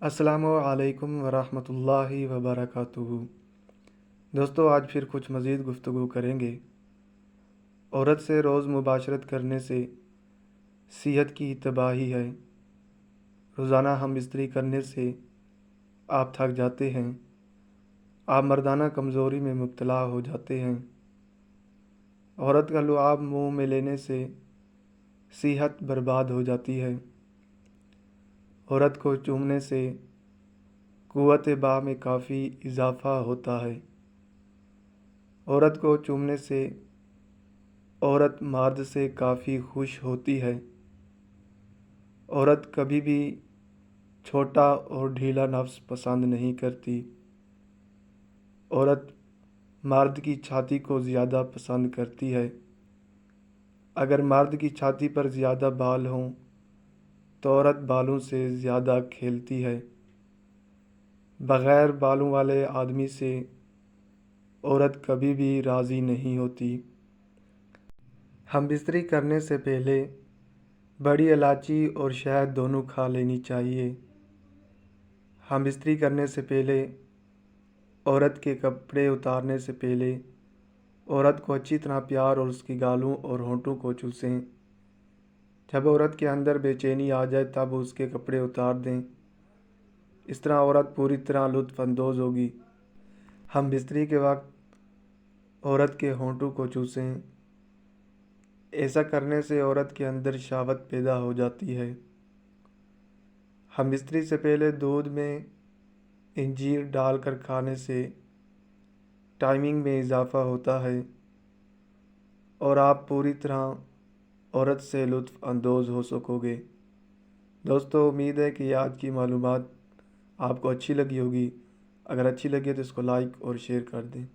السلام علیکم ورحمۃ اللہ وبرکاتہ۔ دوستو، آج پھر کچھ مزید گفتگو کریں گے۔ عورت سے روز مباشرت کرنے سے صحت کی تباہی ہے۔ روزانہ ہم بستری کرنے سے آپ تھک جاتے ہیں، آپ مردانہ کمزوری میں مبتلا ہو جاتے ہیں۔ عورت کا لعاب منہ میں لینے سے صحت برباد ہو جاتی ہے۔ عورت کو چومنے سے قوت باہ میں کافی اضافہ ہوتا ہے۔ عورت کو چومنے سے عورت مرد سے کافی خوش ہوتی ہے۔ عورت کبھی بھی چھوٹا اور ڈھیلا نفس پسند نہیں کرتی۔ عورت مرد کی چھاتی کو زیادہ پسند کرتی ہے۔ اگر مرد کی چھاتی پر زیادہ بال ہوں تو عورت بالوں سے زیادہ کھیلتی ہے۔ بغیر بالوں والے آدمی سے عورت کبھی بھی راضی نہیں ہوتی۔ ہم بستری کرنے سے پہلے بڑی الائچی اور شہد دونوں کھا لینی چاہیے۔ ہم بستری کرنے سے پہلے عورت کے کپڑے اتارنے سے پہلے عورت کو اچھی طرح پیار اور اس کی گالوں اور ہونٹوں کو چوسیں۔ جب عورت کے اندر بے چینی آ جائے تب اس کے کپڑے اتار دیں۔ اس طرح عورت پوری طرح لطف اندوز ہوگی۔ ہم بستری کے وقت عورت کے ہونٹوں کو چوسیں۔ ایسا کرنے سے عورت کے اندر شہوت پیدا ہو جاتی ہے۔ ہم بستری سے پہلے دودھ میں انجیر ڈال کر کھانے سے ٹائمنگ میں اضافہ ہوتا ہے اور آپ پوری طرح عورت سے لطف اندوز ہو سکو گے۔ دوستو، امید ہے کہ آج کی معلومات آپ کو اچھی لگی ہوگی۔ اگر اچھی لگی تو اس کو لائک اور شیئر کر دیں۔